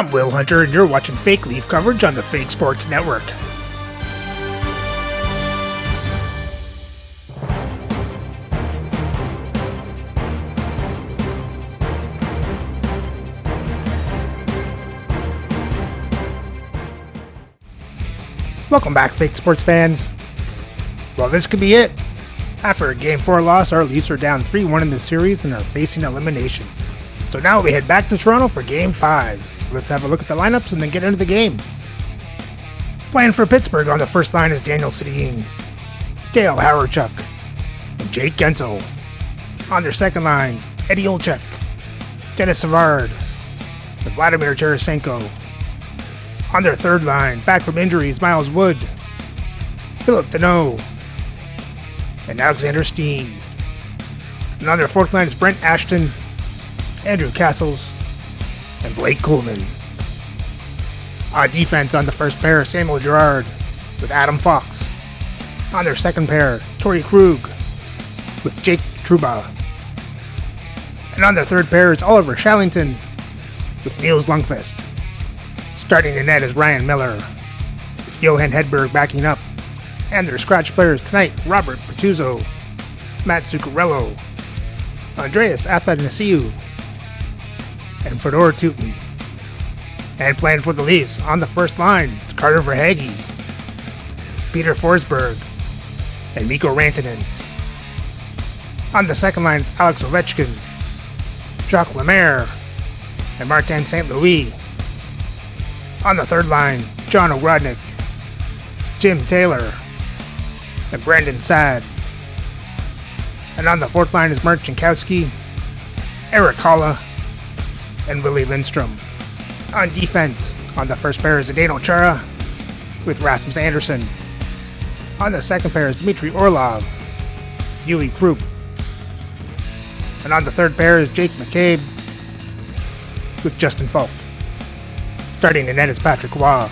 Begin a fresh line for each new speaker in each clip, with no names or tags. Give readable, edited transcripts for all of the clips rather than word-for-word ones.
I'm Will Hunter, and you're watching Fake Leaf coverage on the Fake Sports Network. Welcome back, Fake Sports fans. Well, this could be it. After a Game 4 loss, our Leafs are down 3-1 in the series and are facing elimination. So now we head back to Toronto for Game 5. So let's have a look at the lineups and then get into the game. Playing for Pittsburgh on the first line is Daniel Sedin, Dale Hawerchuk, and Jake Guentzel. On their second line, Eddie Olczyk, Dennis Savard, and Vladimir Tarasenko. On their third line, back from injuries, Miles Wood, Philip Deneau, and Alexander Steen. And on their fourth line is Brent Ashton, Andrew Castles, and Blake Coleman. On defense on the first pair, Samuel Girard with Adam Fox. On their second pair, Torrey Krug with Jake Trouba. And on their third pair is Oliver Shallington with Niels Lundqvist. Starting in net is Ryan Miller, with Johan Hedberg backing up. And their scratch players tonight, Robert Pertuzzo, Matt Zuccarello, Andreas Athanasiou, and Fedor Tutin. And playing for the Leafs on the first line, Carter Verhaeghe, Peter Forsberg, and Mikko Rantanen. On the second line is Alex Ovechkin, Jacques Lemaire, and Martin St. Louis. On the third line, John Ogrodnik, Jim Taylor, and Brandon Saad. And on the fourth line is Mark Jankowski, Eric Holla, and Willie Lindstrom. On defense, on the first pair is Zdeno Chara with Rasmus Andersson. On the second pair is Dmitry Orlov with Yuli Krupp. And on the third pair is Jake McCabe with Justin Falk. Starting in net is Patrick Roy,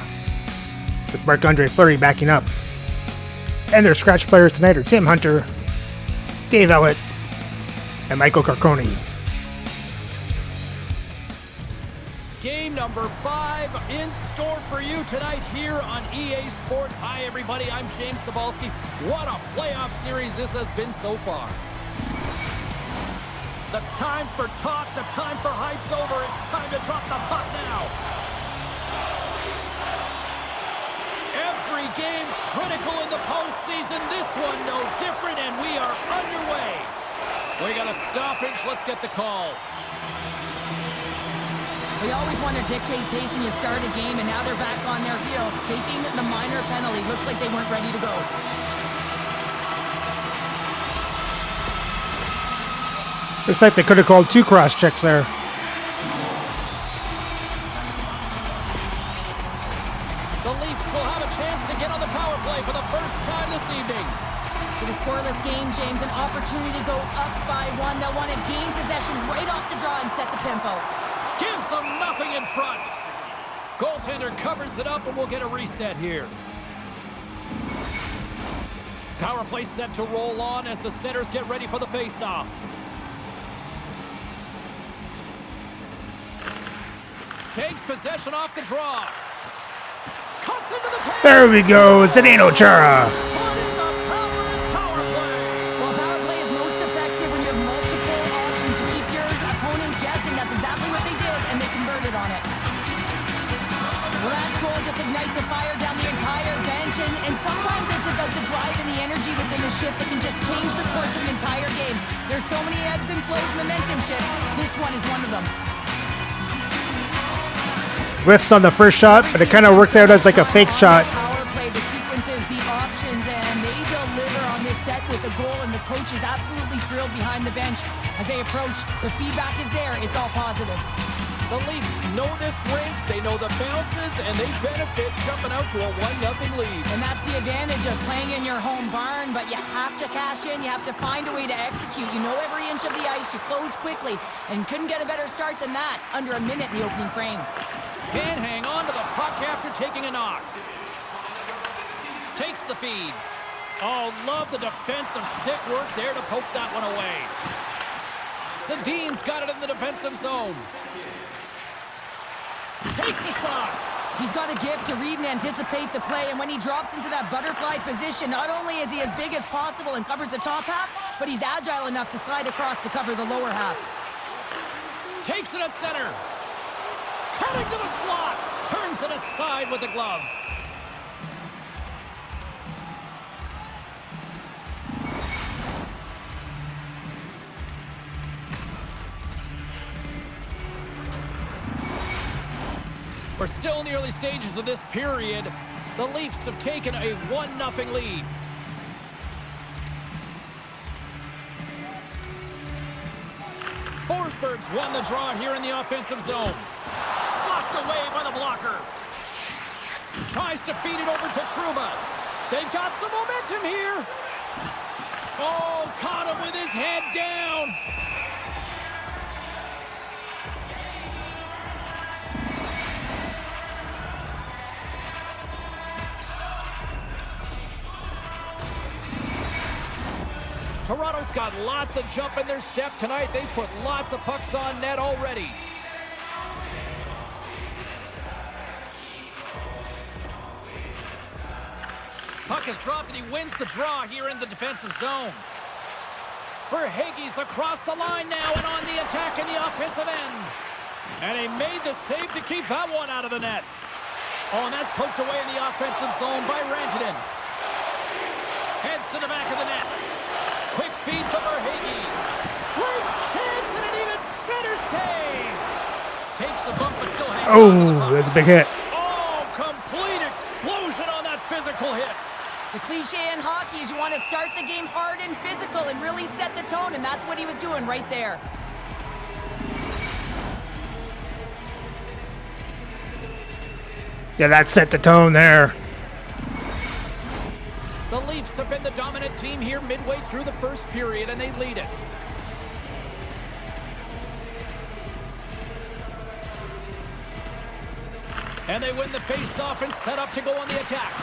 with Marc-Andre Fleury backing up. And their scratch players tonight are Tim Hunter, Dave Ellett, and Michael Carconi.
Game number 5 in store for you tonight here on EA Sports. Hi everybody, I'm James Cybulski. What a playoff series this has been so far. The time for talk, the time for hype's over. It's time to drop the puck now. Every game critical in the postseason. This one no different, and we are underway. We got a stoppage. Let's get the call.
We always want to dictate pace when you start a game, and now they're back on their heels, taking the minor penalty. Looks like they weren't ready to go.
Looks like they could have called 2 cross checks there.
The Leafs will have a chance to get on the power play for the first time this evening.
With a scoreless game, James, an opportunity to go up by 1. They'll want to gain possession right off the draw and set the tempo.
Gives them nothing in front. Goaltender covers it up, and we'll get a reset here. Power play set to roll on as the centers get ready for the face-off. Takes possession off the draw. Cuts into the paint.
There we go, Zdeno Chara.
Well, power play is most effective when you have multiple options to keep your opponent guessing. That's exactly what they did, and they converted on it. Well, that goal just ignites a fire down the entire bench, and sometimes it's about the drive and the energy within the shift that can just change the course of an entire game. There's so many ebbs and flows, momentum shifts. This one is one of them.
Whiffs on the first shot, but it kind of works out as like a fake shot.
Power play, the sequences, the options, and they deliver on this set with a goal, and the coach is absolutely thrilled behind the bench as they approach. The feedback is there. It's all positive.
The Leafs know this rink, they know the bounces, and they benefit jumping out to a 1-0 lead.
And that's the advantage of playing in your home barn, but you have to cash in, you have to find a way to execute. You know every inch of the ice, you close quickly, and couldn't get a better start than that. Under a minute in the opening frame.
Can't hang on to the puck after taking a knock. Takes the feed. Oh, love the defensive stick work there to poke that one away. Sedin's got it in the defensive zone. Takes a shot.
He's got a gift to read and anticipate the play, and when he drops into that butterfly position, not only is he as big as possible and covers the top half, but he's agile enough to slide across to cover the lower half.
Takes it at center. Cutting to the slot. Turns it aside with the glove. We're still in the early stages of this period. The Leafs have taken a 1-0 lead. Forsberg's won the draw here in the offensive zone. Sloughed away by the blocker. Tries to feed it over to Trouba. They've got some momentum here. Oh, caught him with his head down. Toronto's got lots of jump in their step tonight. They put lots of pucks on net already. Puck is dropped and he wins the draw here in the defensive zone. Verhaeghe's across the line now and on the attack in the offensive end. And he made the save to keep that one out of the net. Oh, and that's poked away in the offensive zone by Rantanen. Heads to the back of the net. Quick feed to Verhaeghe. Great chance and an even better save. Takes a bump but still hangs on to the puck.
That's a big hit.
Oh, complete explosion on that physical hit.
The cliche in hockey is you want to start the game hard and physical and really set the tone, and that's what he was doing right there.
Yeah, that set the tone there.
The Leafs have been the dominant team here midway through the first period, and they lead it. And they win the face-off and set up to go on the attack.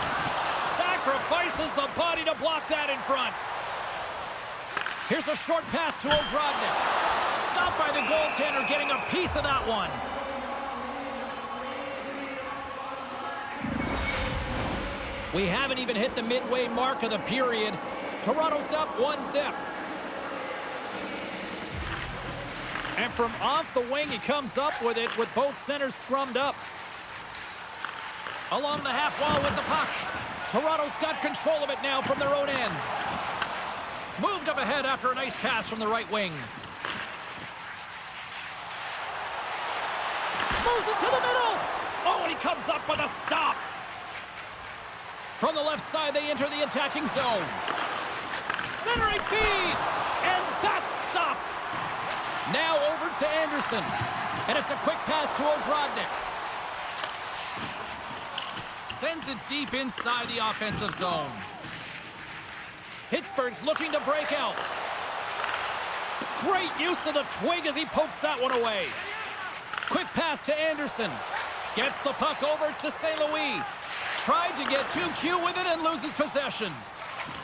Sacrifices the body to block that in front. Here's a short pass to O'Grodnik. Stopped by the goaltender, getting a piece of that one. We haven't even hit the midway mark of the period. Toronto's up 1-0. And from off the wing, he comes up with it with both centers scrummed up. Along the half wall with the puck. Toronto's got control of it now from their own end. Moved up ahead after a nice pass from the right wing. Moves it to the middle. Oh, and he comes up with a stop. From the left side, they enter the attacking zone. Centering feed, and that's stopped. Now over to Anderson, and it's a quick pass to O'Grodnik. Sends it deep inside the offensive zone. Pittsburgh's looking to break out. Great use of the twig as he pokes that one away. Quick pass to Anderson. Gets the puck over to St. Louis. Tried to get too cute with it and loses possession.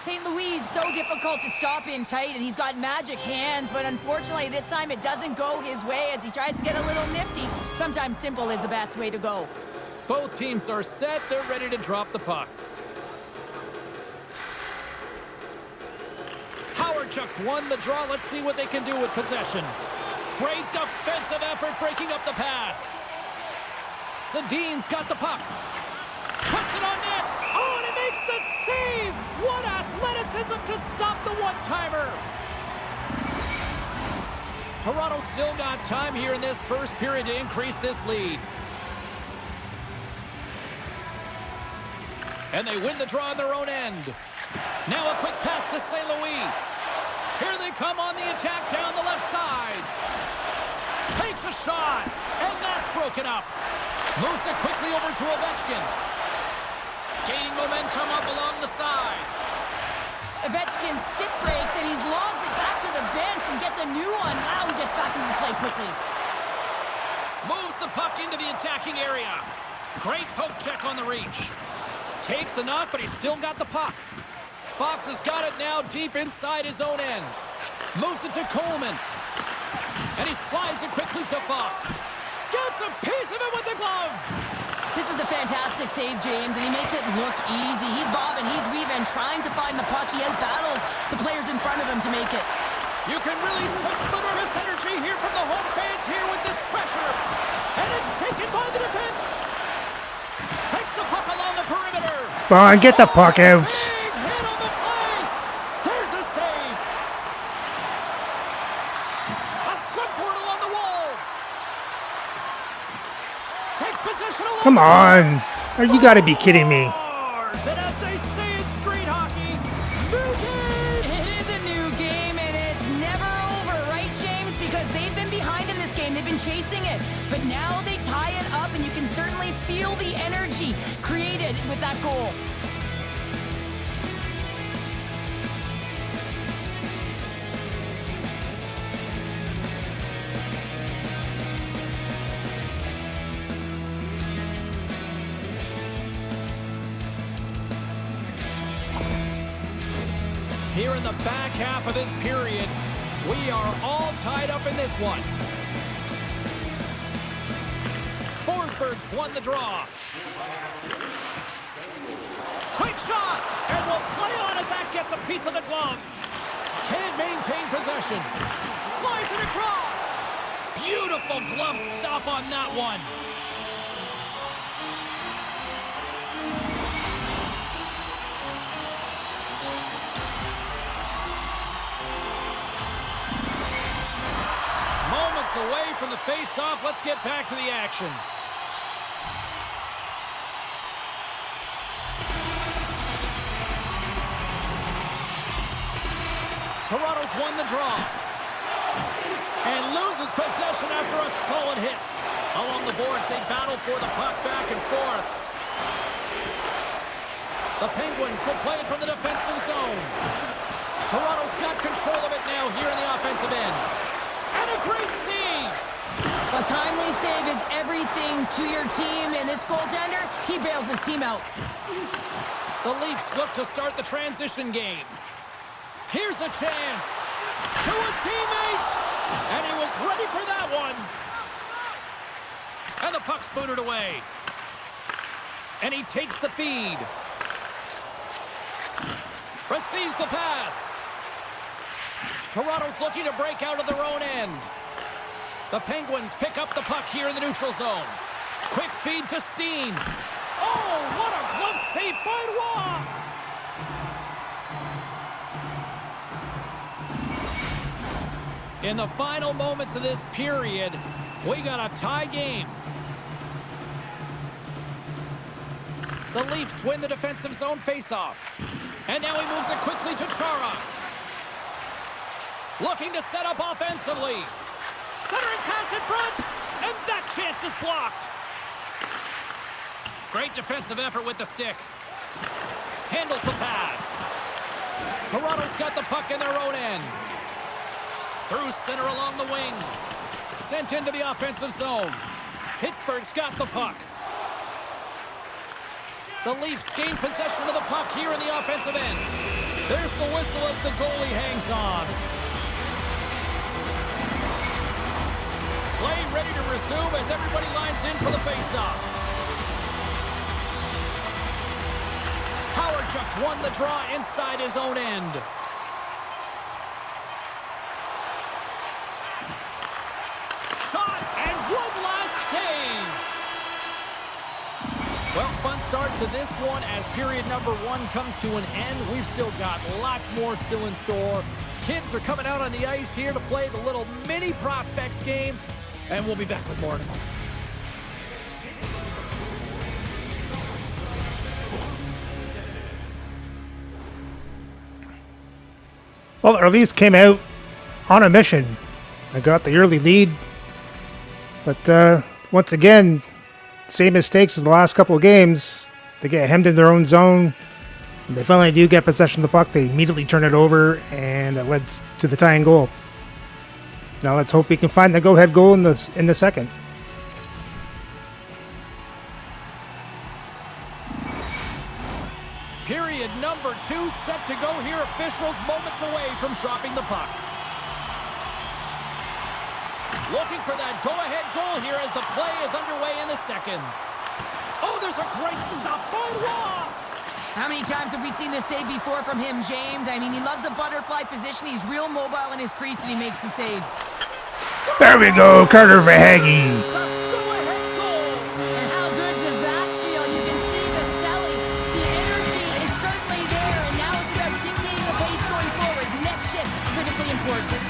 St. Louis is so difficult to stop in tight, and he's got magic hands, but unfortunately this time it doesn't go his way as he tries to get a little nifty. Sometimes simple is the best way to go.
Both teams are set. They're ready to drop the puck. Howardchuk's won the draw. Let's see what they can do with possession. Great defensive effort breaking up the pass. Sedin's got the puck. Puts it on net. Oh, and he makes the save. What athleticism to stop the one-timer. Toronto still got time here in this first period to increase this lead. And they win the draw on their own end. Now a quick pass to St. Louis. Here they come on the attack down the left side. Takes a shot, and that's broken up. Moves it quickly over to Ovechkin. Gaining momentum up along the side.
Ovechkin stick breaks, and he's logs it back to the bench and gets a new one. Wow, he gets back into the play quickly.
Moves the puck into the attacking area. Great poke check on the reach. Takes a knock, but he's still got the puck. Fox has got it now deep inside his own end. Moves it to Coleman. And he slides it quickly to Fox. Gets a piece of it with the glove.
This is a fantastic save, James, and he makes it look easy. He's bobbing, he's weaving, trying to find the puck. He outbattles the players in front of him to make it.
You can really sense the nervous energy here from the home fans here with this pressure. And it's taken by the defense. Takes the puck along the perimeter.
Come on, get the puck out.
Big hit on the play. There's a save. A scrum for it along the wall. Takes possession along.
Come on. You got to be kidding me.
And as they say in street hockey, new game.
It is a new game, and it's never over, right, James? Because they've been behind in this game. They've been chasing it. But now they tie it up, and you can certainly feel the energy created with that goal.
Here in the back half of this period, we are all tied up in this one. Forsberg's won the draw. Quick shot, and will play on as that gets a piece of the glove. Can't maintain possession. Slides it across. Beautiful glove stop on that one. Moments away from the face-off. Let's get back to the action. Toronto's won the draw. And loses possession after a solid hit. Along the boards, they battle for the puck back and forth. The Penguins will play it from the defensive zone. Toronto's got control of it now here in the offensive end. And a great save!
A timely save is everything to your team, and this goaltender, he bails his team out.
The Leafs look to start the transition game. Here's a chance to his teammate, and he was ready for that one. And the puck's booted away. And he takes the feed. Receives the pass. Toronto's looking to break out of their own end. The Penguins pick up the puck here in the neutral zone. Quick feed to Steen. Oh, what a glove save by Roy! In the final moments of this period, we got a tie game. The Leafs win the defensive zone faceoff. And now he moves it quickly to Chara. Looking to set up offensively. Centering pass in front, and that chance is blocked. Great defensive effort with the stick. Handles the pass. Toronto's got the puck in their own end. Through center along the wing. Sent into the offensive zone. Pittsburgh's got the puck. The Leafs gain possession of the puck here in the offensive end. There's the whistle as the goalie hangs on. Play ready to resume as everybody lines in for the faceoff. Howardchuk's won the draw inside his own end. Shot and one last save. Well, fun start to this one as period number 1 comes to an end. We've still got lots more still in store. Kids are coming out on the ice here to play the little mini prospects game. And we'll be back with more in a moment.
Well, our Leafs came out on a mission. I got the early lead. But once again, same mistakes as the last couple of games. They get hemmed in their own zone. When they finally do get possession of the puck, they immediately turn it over, and it led to the tying goal. Now let's hope we can find the go-ahead goal in the second.
Period number 2 set to go here. Officials moments away from dropping the puck. Looking for that go-ahead goal here as the play is underway in the second. Oh, there's a great stop by Roy.
How many times have we seen this save before from him, James? I mean, he loves the butterfly position. He's real mobile in his crease, and he makes the save.
There we go, Carter Verhaeghe.
Go-ahead goal.
And how good does that feel? You can see the selling. The energy is certainly there, and now it's about dictating the pace going forward. Next shift, critically important.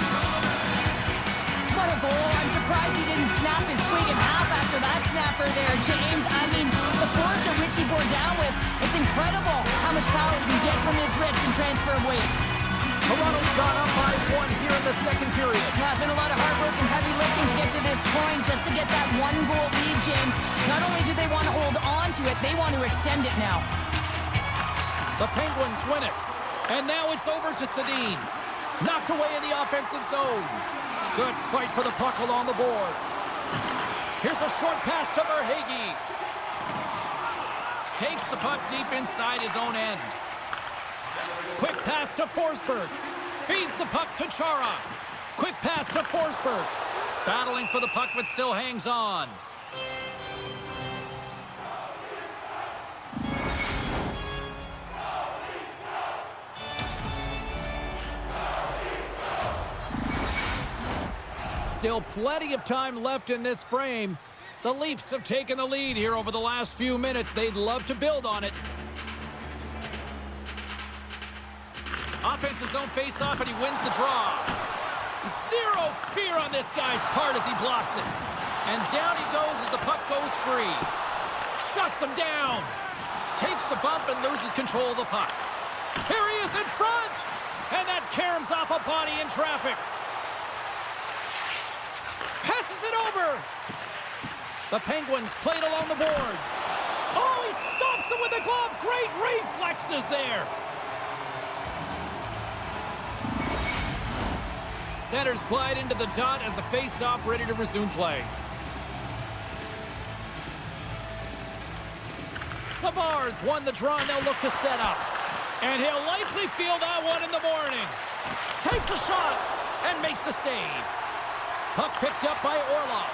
What a goal. I'm surprised he didn't snap his twig in half after that snapper there, James. I mean, the force at which he bore down with, it's incredible how much power he can get from his wrist and transfer of weight.
Toronto's gone up by 1 here in the second period.
Well, it's been a lot of hard work and heavy lifting to get to this point, just to get that 1-goal lead, James. Not only do they want to hold on to it, they want to extend it now.
The Penguins win it. And now it's over to Sedin. Knocked away in the offensive zone. Good fight for the puck along the boards. Here's a short pass to Verhaeghe. Takes the puck deep inside his own end. Quick pass to Forsberg. Feeds the puck to Chara. Quick pass to Forsberg. Battling for the puck, but still hangs on. Still plenty of time left in this frame. The Leafs have taken the lead here over the last few minutes. They'd love to build on it. Offensive zone face-off, and he wins the draw. Zero fear on this guy's part as he blocks it. And down he goes as the puck goes free. Shuts him down. Takes a bump and loses control of the puck. Here he is in front. And that caroms off a body in traffic. Passes it over. The Penguins played along the boards. Oh, he stops him with a glove. Great reflexes there. Centers glide into the dot as the face-off ready to resume play. Savard's won the draw and they'll look to set up. And he'll likely feel that one in the morning. Takes a shot and makes the save. Puck picked up by Orlov.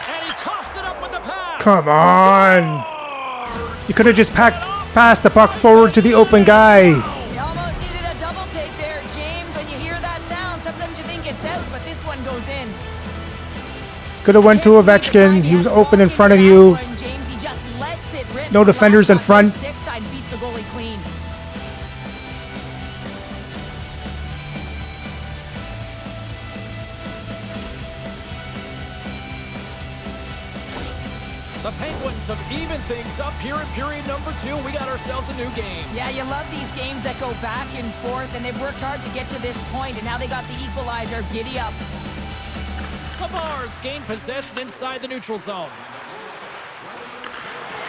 And he coughs it up with the pass.
Come on.
Scores!
You could have just passed the puck forward to the open guy.
You almost needed a double take there, James. When you hear that sound, sometimes you think it's out, but this one goes in.
Could have went to Ovechkin. He was open in front of you.
James, he just lets it rip.
No defenders in front.
Stick side beats the goalie clean.
The Penguins have evened things up here in period number 2. We got ourselves a new game.
Yeah, you love these games that go back and forth, and they've worked hard to get to this point, and now they got the equalizer. Giddy up.
Savard's gained possession inside the neutral zone.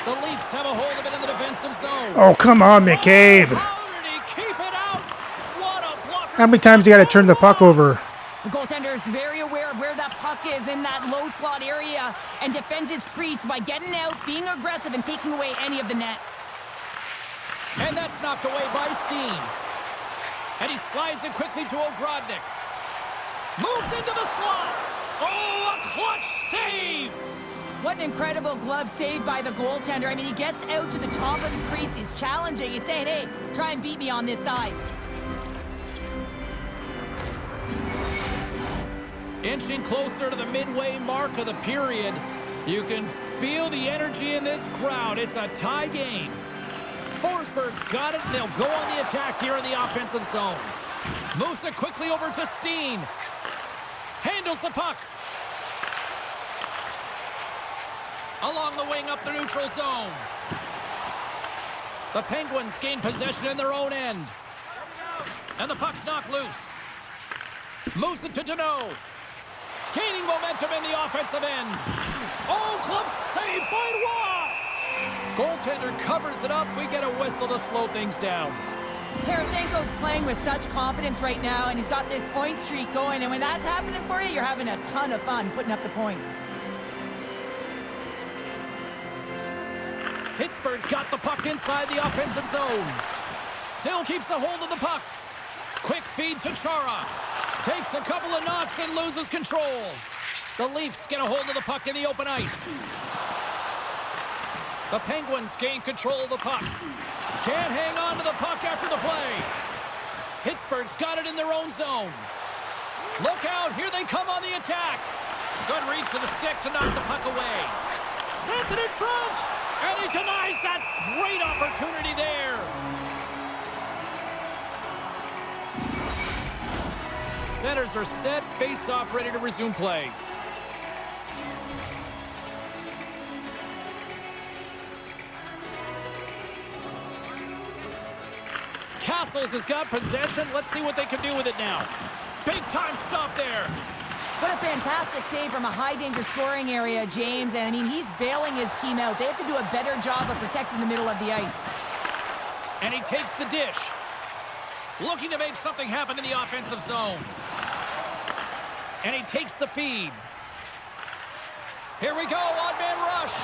The Leafs have a hold of it in the defensive zone.
Oh, come on, McCabe.
How did he keep it out? What a blocker.
How many times you got to turn the puck over?
The goaltender is very aware of where that puck is in that low slot area and defends his crease by getting out, being aggressive, and taking away any of the net.
And that's knocked away by Steen. And he slides it quickly to Ogrodnik. Moves into the slot. Oh, a clutch save.
What an incredible glove save by the goaltender. I mean, he gets out to the top of his crease. He's challenging. He's saying, hey, try and beat me on this side.
Inching closer to the midway mark of the period. You can feel the energy in this crowd. It's a tie game. Forsberg's got it, and they'll go on the attack here in the offensive zone. Moves it quickly over to Steen. Handles the puck. Along the wing up the neutral zone. The Penguins gain possession in their own end. And the puck's knocked loose. Moves it to Deneau. Gaining momentum in the offensive end. Oh, glove save by Roy. Goaltender covers it up. We get a whistle to slow things down.
Tarasenko's playing with such confidence right now, and he's got this point streak going. And when that's happening for you, you're having a ton of fun putting up the points.
Pittsburgh's got the puck inside the offensive zone. Still keeps a hold of the puck. Quick feed to Chara. Takes a couple of knocks and loses control. The Leafs get a hold of the puck in the open ice. The Penguins gain control of the puck. Can't hang on to the puck after the play. Pittsburgh's got it in their own zone. Look out, here they come on the attack. Good reach to the stick to knock the puck away. Sends it in front, and he denies that great opportunity there. Centers are set, face-off ready to resume play. Castles has got possession. Let's see what they can do with it now. Big time stop there.
What a fantastic save from a high-danger scoring area, James. And, I mean, he's bailing his team out. They have to do a better job of protecting the middle of the ice.
And he takes the dish. Looking to make something happen in the offensive zone. And he takes the feed. Here we go, odd-man rush.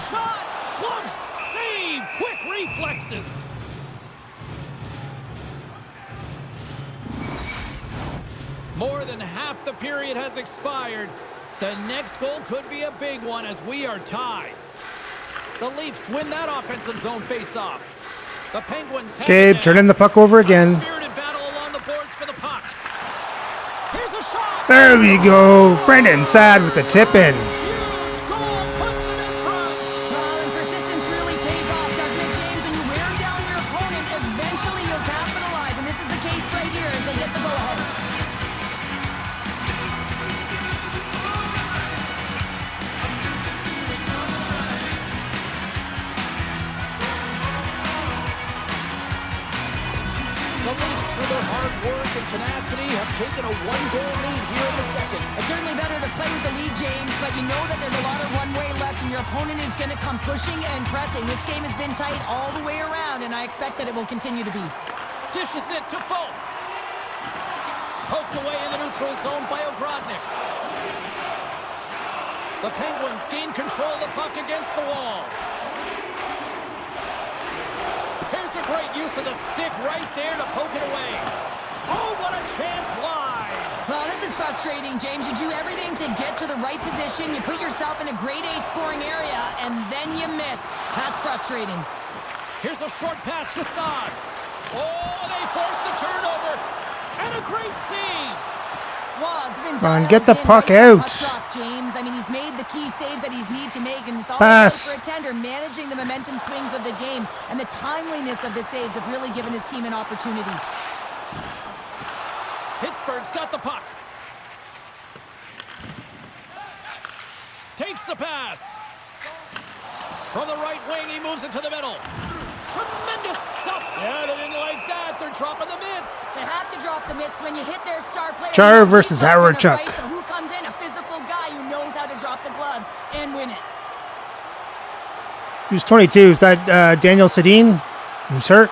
Shot! Glove save! Quick reflexes. More than half the period has expired. The next goal could be a big one as we are tied. The Leafs win that offensive zone face-off. The Penguins have
Gabe, turning the puck over again.
a spirited battle along the boards for the puck. Here's a shot.
There we go. Brendan Saad with the tip-in.
Huge goal puts him in front.
Well, and persistence really pays off, doesn't it, James? When you wear down your opponent, eventually you'll capitalize. And this is the case right here as they get the go-ahead.
The Leafs, through their hard work and tenacity, have taken a one-goal lead here in the second.
It's certainly better to play with the lead, James, but you know that there's a lot of runway left and your opponent is going to come pushing and pressing. This game has been tight all the way around, and I expect that it will continue to be.
Dishes it to Folk. Poked away in the neutral zone by Ogrodnik. The Penguins gain control of the puck against the wall. Here's a great use of the stick right there to poke it away. Oh, what a chance wide.
Well, this is frustrating, James. You do everything to get to the right position. You put yourself in a grade A scoring area, and then you miss. That's frustrating.
Here's a short pass to Saad. Oh, they forced the turnover. And a great save.
Well, it's been
Come on,
dialed
get the
in
puck
right
out.
to puck drop, James. I mean, he's made the key saves that he's need to make, and it's all
Pass.
about for a tender, managing the momentum swings of the game, and the timeliness of the saves have really given his team an opportunity.
Pittsburgh's got the puck. Takes the pass. From the right wing, he moves it to the middle. Tremendous stuff. Yeah, they didn't like that. They're dropping the mitts.
They have to drop the mitts when you hit their star player.
Chara
He's
versus
not gonna
Howard Chuck.
fight, so who comes in? A physical guy who knows how to drop the gloves and win it.
Who's 22? Is that Daniel Sedin? Who's hurt?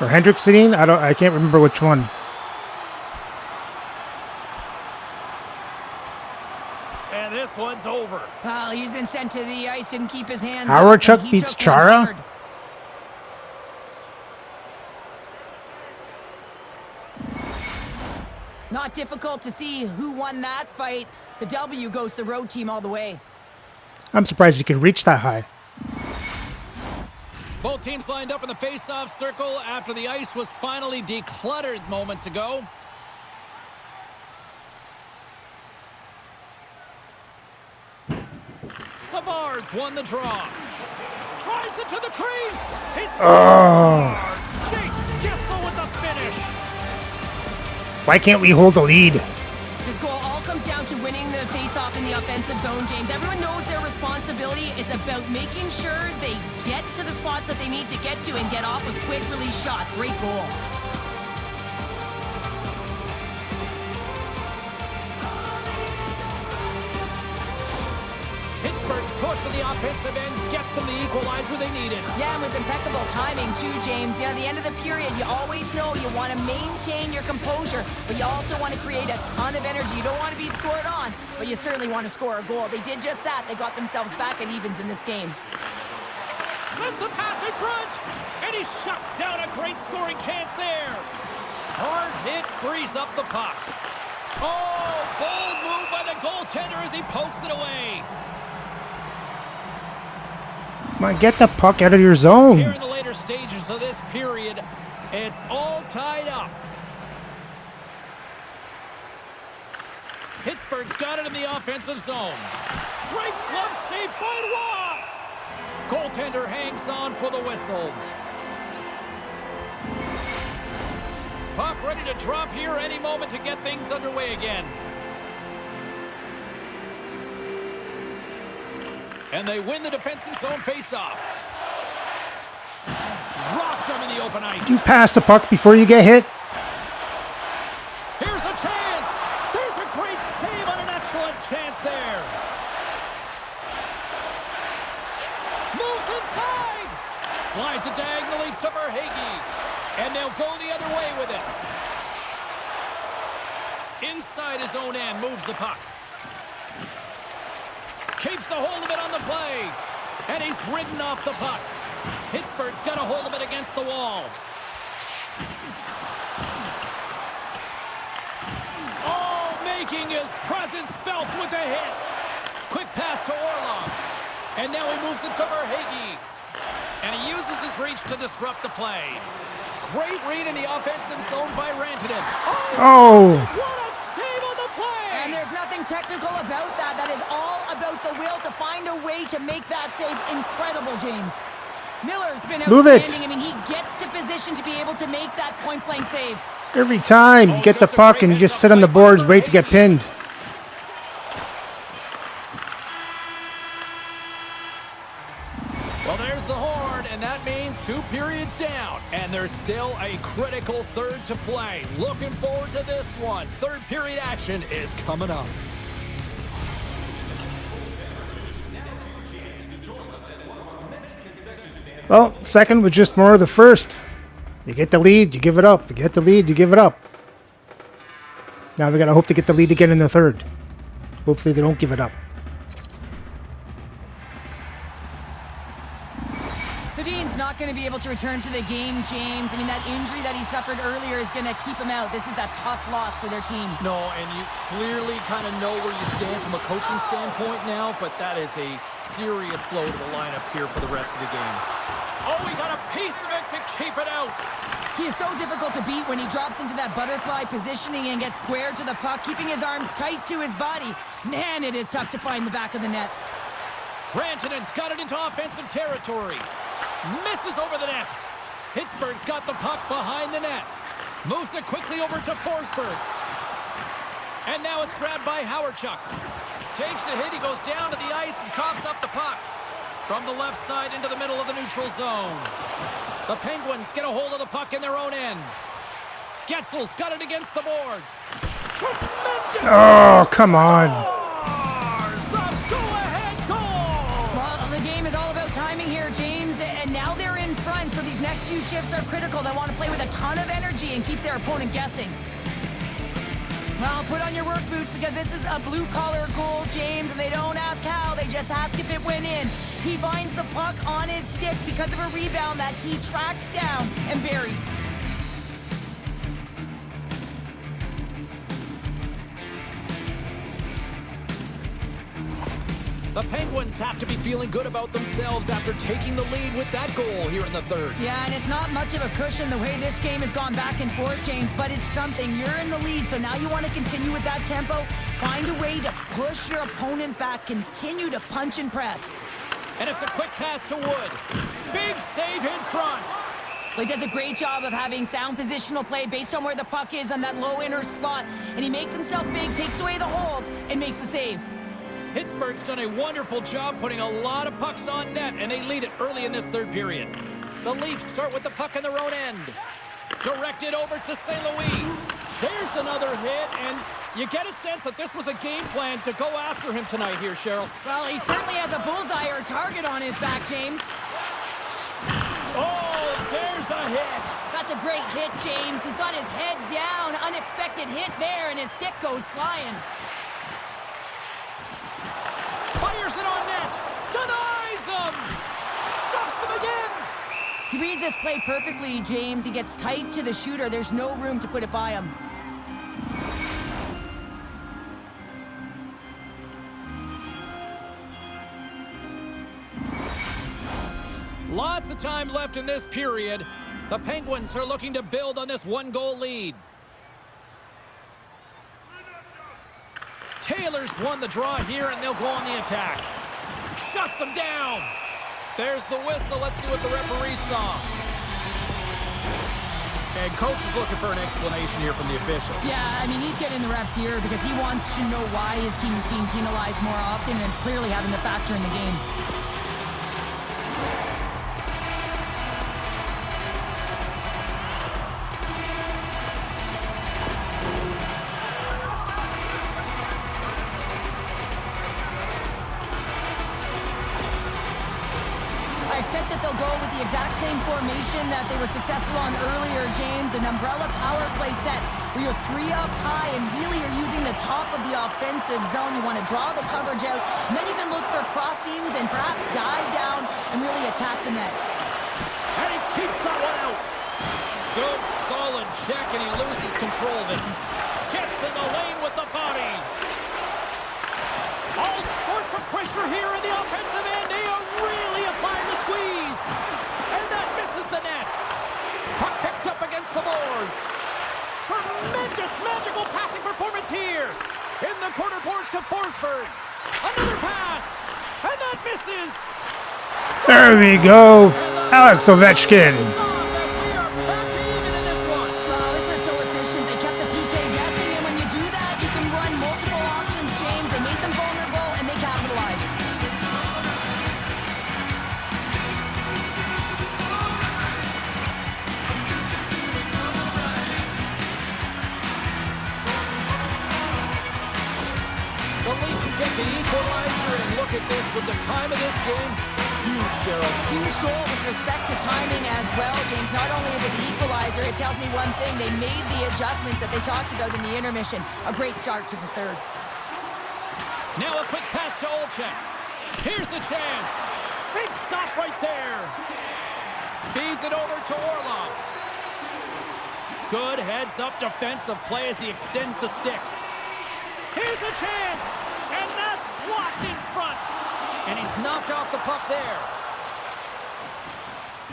Or Hendrik Sedin? I can't remember which one.
And this one's over.
Well, he's been sent to the ice, didn't keep his hands
Howard
up,
Chuck
and he
beats
took one
Chara?
hard. Not difficult to see who won that fight. The W goes the road team all the way.
I'm surprised you could reach that high.
Both teams lined up in the face-off circle after the ice was finally decluttered moments ago. Savard's won the draw. Drives it to the crease. He scores. Jake Getsel with the finish.
Why can't we hold the lead?
This goal all comes down to winning the face-off in the offensive zone, James. Everyone knows their responsibility. It's about making sure they get to the spots that they need to get to and get off a quick release shot. Great goal.
Pittsburgh's push on the offensive end gets them the equalizer they needed.
Yeah, and with impeccable timing too, James. Yeah, at the end of the period, you always know you want to maintain your composure, but you also want to create a ton of energy. You don't want to be scored on, but you certainly want to score a goal. They did just that. They got themselves back at evens in this game.
Sends a pass in front, and he shuts down a great scoring chance there. Hard hit frees up the puck. Oh, bold move by the goaltender as he pokes it away.
Come on, get the puck out of your
Here
zone.
in the later stages of this period, it's all tied up. Pittsburgh's got it in the offensive zone. Great glove save by Roy. Goaltender hangs on for the whistle. Puck ready to drop here any moment to get things underway again. And they win the defensive zone faceoff. Rocked him in the open ice.
You pass the puck before you get hit.
Here's a chance. There's a great save on an excellent chance there. Moves inside. Slides it diagonally to Verhaeghe. And they'll go the other way with it. Inside his own end, moves the puck. Keeps a hold of it on the play. And he's ridden off the puck. Pittsburgh's got a hold of it against the wall. Oh, making his presence felt with the hit. Quick pass to Orlov. And now he moves it to Verhaeghe. And he uses his reach to disrupt the play. Great read in the offensive zone by Rantanen.
Oh!
What a save on the play!
And there's nothing technical about that. That is all about the will to find a way to make that save incredible, James. Miller's been
Move it.
outstanding. I mean, he gets to position to be able to make that point-blank save.
Every time you get the puck and you just sit on the boards, wait to get pinned.
Well, there's the horn, and that means 2 periods down. And there's still a critical third to play. Looking forward to this one. Third period action is coming up.
Well, second was just more of the first. You get the lead, you give it up. You get the lead, you give it up. Now we gotta hope to get the lead again in the third. Hopefully they don't give it up.
So Dean's not going to be able to return to the game, James. I mean, that injury that he suffered earlier is going to keep him out. This is a tough loss for their team.
No, and you clearly kind of know where you stand from a coaching standpoint now, but that is a serious blow to the lineup here for the rest of the game. Oh, he got a piece of it to keep it out.
He is so difficult to beat when he drops into that butterfly positioning and gets square to the puck, keeping his arms tight to his body. Man, it is tough to find the back of the net.
Rantanen's got it into offensive territory. Misses over the net. Pittsburgh's got the puck behind the net. Moves it quickly over to Forsberg. And now it's grabbed by Howardchuk. Takes a hit. He goes down to the ice and coughs up the puck. From the left side into the middle of the neutral zone. The Penguins get a hold of the puck in their own end. Getzel's got it against the boards. Tremendous!
Oh, come on.
The go-ahead goal!
Well, the game is all about timing here, James, and now they're in front, so these next few shifts are critical. They want to play with a ton of energy and keep their opponent guessing. Well, put on your work boots because this is a blue-collar goal, James, and they don't ask how, they just ask if it went in. He finds the puck on his stick because of a rebound that he tracks down and buries.
The Penguins have to be feeling good about themselves after taking the lead with that goal here in the third.
Yeah, and it's not much of a cushion the way this game has gone back and forth, James, but it's something. You're in the lead, so now you want to continue with that tempo. Find a way to push your opponent back. Continue to punch and press.
And it's a quick pass to Wood. Big save in front.
He does a great job of having sound positional play based on where the puck is on that low inner slot, and he makes himself big, takes away the holes, and makes the save.
Pittsburgh's done a wonderful job putting a lot of pucks on net, and they lead it early in this third period. The Leafs start with the puck in their own end. Directed over to St. Louis. There's another hit, and you get a sense that this was a game plan to go after him tonight here, Cheryl.
Well, he certainly has a bullseye or a target on his back, James.
Oh, there's a hit.
That's a great hit, James. He's got his head down. Unexpected hit there, and his stick goes flying.
Fires it on net. Denies him. Stuffs him again.
He reads this play perfectly, James. He gets tight to the shooter. There's no room to put it by him.
Lots of time left in this period. The Penguins are looking to build on this one-goal lead. Taylor's won the draw here, and they'll go on the attack. Shuts them down. There's the whistle. Let's see what the referee saw. And coach is looking for an explanation here from the official.
Yeah, I mean, he's getting the refs here because he wants to know why his team is being penalized more often, and it's clearly having a factor in the game. I expect that they'll go with the exact same formation that they were successful on earlier, James. An umbrella power play set where you're 3 up high and really are using the top of the offensive zone. You want to draw the coverage out, and then you can look for cross seams and perhaps dive down and really attack the net.
And he keeps that one out. Good, solid check, and he loses control of it. Gets in the lane with the body. All sorts of pressure here in the offensive end. They are really applying the squeeze. And that misses the net. Puck picked up against the boards. Tremendous magical passing performance here. In the corner boards to Forsberg. Another pass. And that misses.
There we go. Alex Ovechkin.
The equalizer, and look at this with the time of this game. Huge, Cheryl.
Huge goal with respect to timing as well, James. Not only is it the equalizer, it tells me one thing. They made the adjustments that they talked about in the intermission. A great start to the third.
Now a quick pass to Olczyk. Here's a chance. Big stop right there. Feeds it over to Orlov. Good heads-up defensive play as he extends the stick. Here's a chance. And that's blocked in front. And he's knocked off the puck there.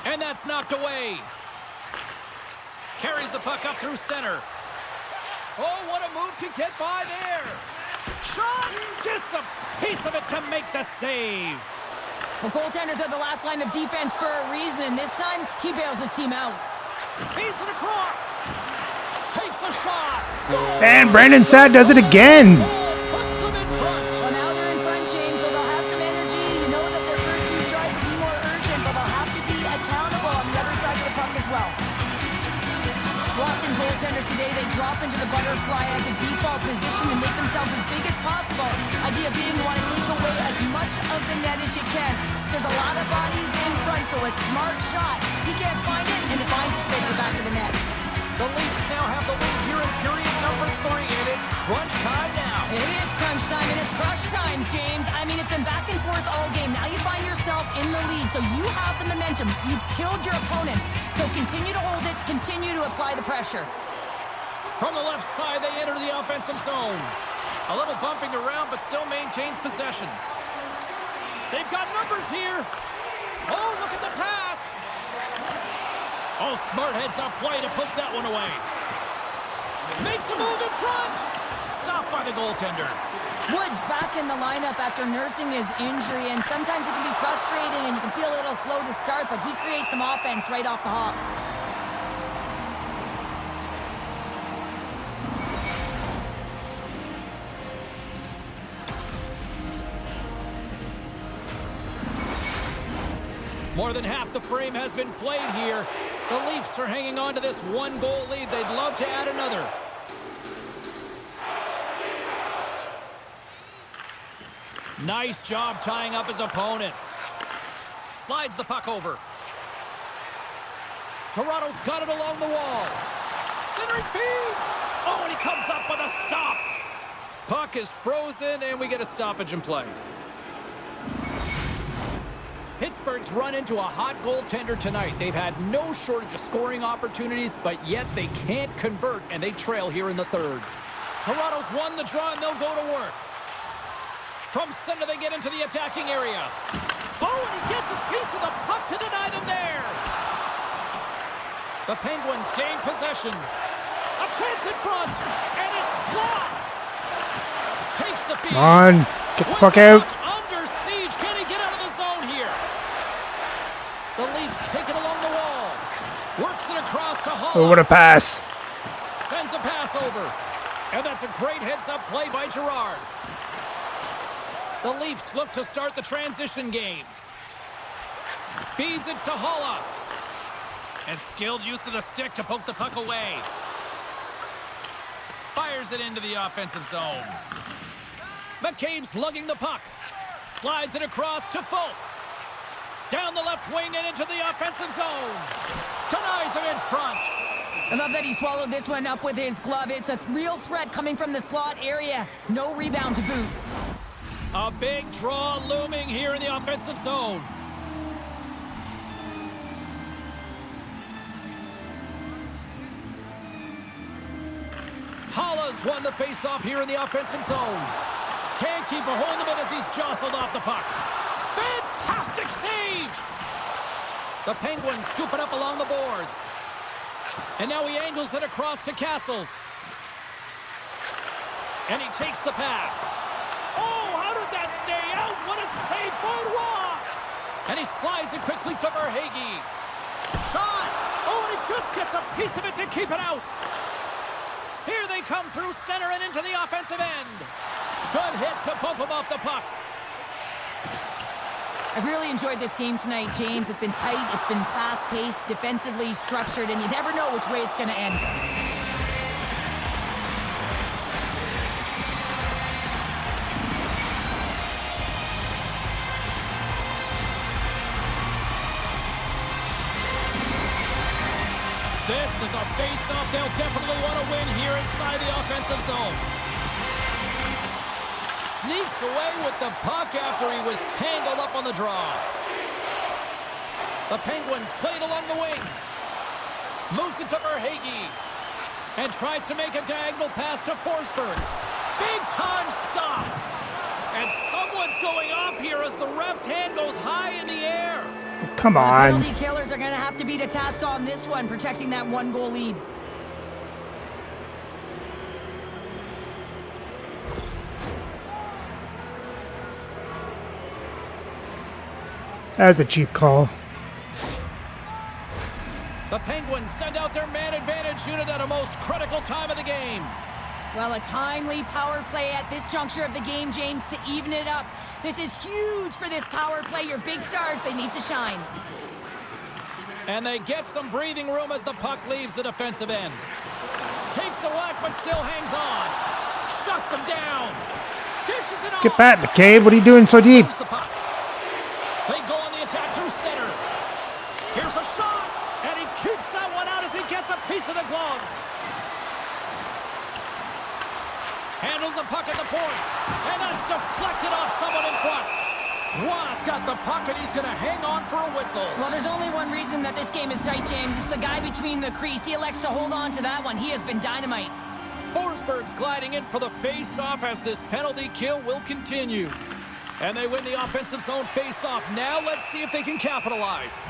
And that's knocked away. Carries the puck up through center. Oh, what a move to get by there. Shot! Gets a piece of it to make the save.
Well, goaltenders are the last line of defense for a reason, and this time, he bails his team out.
Feeds it across. Takes a shot. Scores!
And Brandon Saad does it again.
Today they drop into the butterfly as a default position and make themselves as big as possible. Idea being you want to take away as much of the net as you can. There's a lot of bodies in front, so a smart shot. He can't find it, and it finds its way to the back of the net.
The Leafs now have the lead here in period number 3, and it's crunch time now.
It is crunch time, and it's crush time, James. I mean, it's been back and forth all game. Now you find yourself in the lead, so you have the momentum. You've killed your opponents, so continue to hold it, continue to apply the pressure.
From the left side, they enter the offensive zone. A little bumping around, but still maintains possession. They've got numbers here. Oh, look at the pass. Oh, smart heads-up play to put that one away. Makes a move in front. Stopped by the goaltender.
Woods back in the lineup after nursing his injury, and sometimes it can be frustrating and you can feel a little slow to start, but he creates some offense right off the hop.
More than half the frame has been played here. The Leafs are hanging on to this 1-goal lead. They'd love to add another. Nice job tying up his opponent. Slides the puck over. Toronto's got it along the wall. Centering feed. Oh, and he comes up with a stop. Puck is frozen, and we get a stoppage in play. Pittsburgh's run into a hot goaltender tonight. They've had no shortage of scoring opportunities, but yet they can't convert, and they trail here in the third. Toronto's won the draw, and they'll go to work. From center, they get into the attacking area. Oh, and he gets a piece of the puck to deny them there. The Penguins gain possession. A chance in front, and it's blocked. Takes the feed.
Come on, get the
With
fuck
the
out.
puck under siege, can he get out of the zone here? The Leafs take it along the wall. Works it across to Hall.
Oh, what a pass.
Sends a pass over. And that's a great heads-up play by Girard. The Leafs look to start the transition game. Feeds it to Holla. And skilled use of the stick to poke the puck away. Fires it into the offensive zone. McCabe's lugging the puck. Slides it across to Folk. Down the left wing and into the offensive zone. Denies him in front.
I love that he swallowed this one up with his glove. It's a real threat coming from the slot area. No rebound to boot.
A big draw looming here in the offensive zone. Holla's won the face-off here in the offensive zone. Can't keep a hold of it as he's jostled off the puck. Fantastic save! The Penguins scoop it up along the boards. And now he angles it across to Castles. And he takes the pass. Oh, how did that stay out? What a save by Roy! And he slides it quickly to Verhaeghe. Shot! Oh, and he just gets a piece of it to keep it out. Here they come through center and into the offensive end. Good hit to bump him off the puck.
I've really enjoyed this game tonight, James. It's been tight, it's been fast-paced, defensively structured, and you never know which way it's going to end.
This is a face-off they'll definitely want to win here inside the offensive zone. Sneaks away with the puck after he was tangled up on the draw. The Penguins played along the wing. Moves it to Verhaeghe. And tries to make a diagonal pass to Forsberg. Big time stop. And someone's going off here as the ref's hand goes high in the air.
Come
The
on.
penalty killers are going to have to beat a task on this one, protecting that one-goal lead.
That was a cheap call.
The Penguins send out their man advantage unit at a most critical time of the game.
Well, a timely power play at this juncture of the game, James, to even it up. This is huge for this power play. Your big stars, they need to shine.
And they get some breathing room as the puck leaves the defensive end. Takes a whack, but still hangs on. Shuts him down. Dishes it off.
Get back, McCabe. What are you doing so deep?
Lose the puck. They go on the attack through center. Here's a shot. And he keeps that one out as he gets a piece of the glove. Handles the puck at the point. And that's deflected off someone in front. Roy's got the puck, and he's going to hang on for a whistle.
Well, there's only one reason that this game is tight, James. It's the guy between the crease. He elects to hold on to that one. He has been dynamite.
Forsberg's gliding in for the face-off as this penalty kill will continue. And they win the offensive zone face-off. Now let's see if they can capitalize.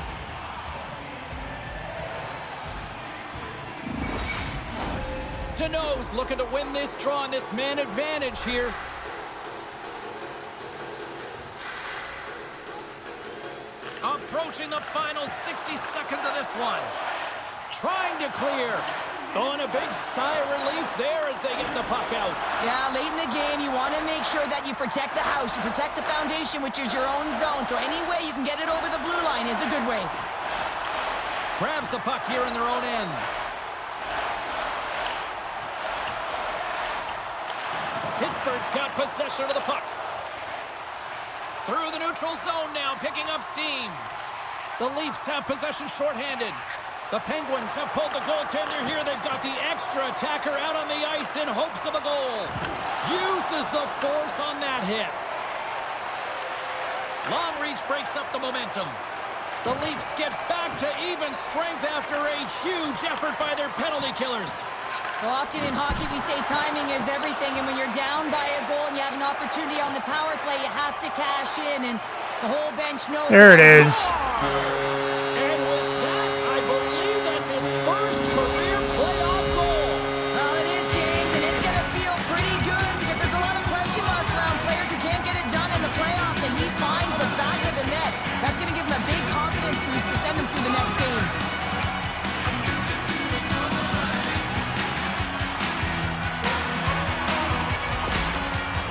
Deneau's looking to win this draw on this man advantage here. Approaching the final 60 seconds of this one. Trying to clear. Oh, and a big sigh of relief there as they get the puck out.
Yeah, late in the game, you want to make sure that you protect the house. You protect the foundation, which is your own zone. So any way you can get it over the blue line is a good way.
Grabs the puck here in their own end. Pittsburgh's got possession of the puck. Through the neutral zone now, picking up steam. The Leafs have possession shorthanded. The Penguins have pulled the goaltender here. They've got the extra attacker out on the ice in hopes of a goal. Uses the force on that hit. Long reach breaks up the momentum. The Leafs get back to even strength after a huge effort by their penalty killers.
Well, often in hockey we say timing is everything, and when you're down by a goal and you have an opportunity on the power play, you have to cash in, and the whole bench knows.
There it is.
And with that, I believe that's his first career playoff goal.
Well, it is, James, and it's going to feel pretty good because there's a lot of question marks around players who can't get it done in the playoffs, and he finds the back of the net. That's going to give him a big confidence boost to send him through the next game.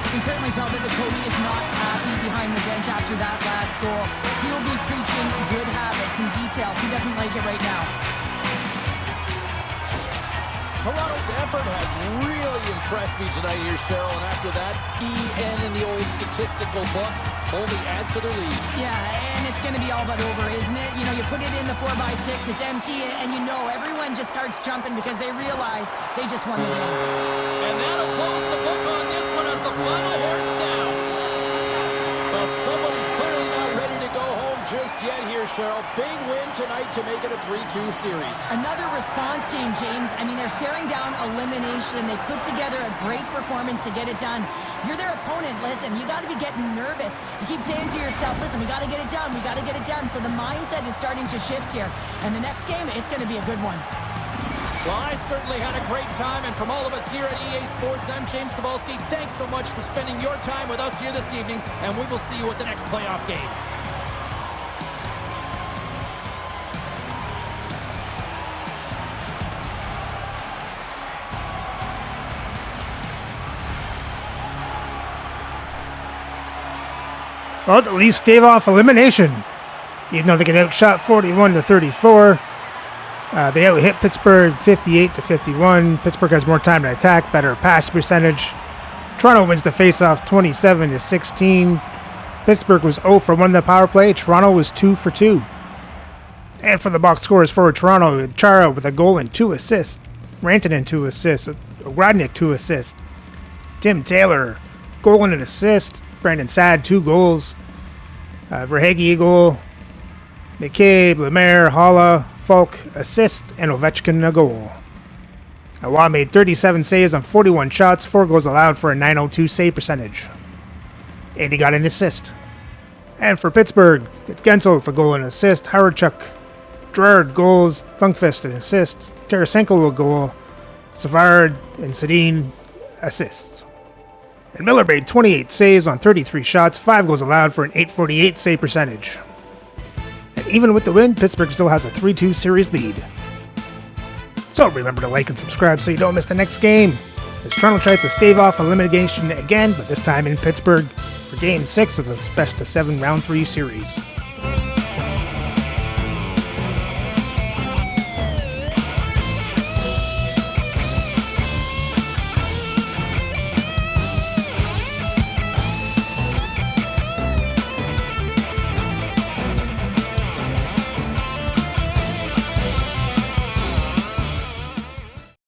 You can certainly tell that the coach is not happy behind the bench after that last goal. He will be preaching good habits and details. He doesn't like it right now.
Toronto's effort has really impressed me tonight here, Cheryl, and after that, EN in the old statistical book only adds to their lead.
Yeah, and it's going to be all but over, isn't it? You know, you put it in the 4x6, it's empty, and you know everyone just starts jumping because they realize they just won the game.
And that'll close the book on this one as the final horn sounds. Well, somebody's clearly not ready to go home just yet here, Cheryl. Big win tonight to make it a 3-2 series.
Another response game, James. I mean, they're staring down elimination. They put together a great performance to get it done. You're their opponent. Listen, you got to be getting nervous. You keep saying to yourself, listen, we got to get it done. We got to get it done. So the mindset is starting to shift here. And the next game, it's going to be a good one.
Well, I certainly had a great time, and from all of us here at EA Sports, I'm James Cebulski. Thanks so much for spending your time with us here this evening, and we will see you at the next playoff game.
Well, the Leafs stave off elimination. Even though they get outshot 41-34, they out-hit Pittsburgh 58-51. Pittsburgh has more time to attack, better pass percentage. Toronto wins the faceoff 27-16. Pittsburgh was 0 for 1 in the power play. Toronto was 2 for 2. And for the box scores for Toronto, Chara with a goal and 2 assists. Rantanen 2 assists. Grodnick 2 assists. Tim Taylor, goal and an assist. Brandon Saad, 2 goals. Verhaeghe, a goal. McCabe, Lemaire, Holla, Falk, assist, and Ovechkin, a goal. Waugh made 37 saves on 41 shots, 4 goals allowed for a .902 save percentage. And he got an assist. And for Pittsburgh, Gensel with a goal and assist. Howardchuk, Gerard, goals. Lundqvist, an assist. Tarasenko, a goal. Savard and Sedin, assists. And Miller made 28 saves on 33 shots, 5 goals allowed for an .848 save percentage. And even with the win, Pittsburgh still has a 3-2 series lead. So remember to like and subscribe so you don't miss the next game, as Toronto tries to stave off elimination again, but this time in Pittsburgh for Game 6 of this best-of-7 Round 3 series.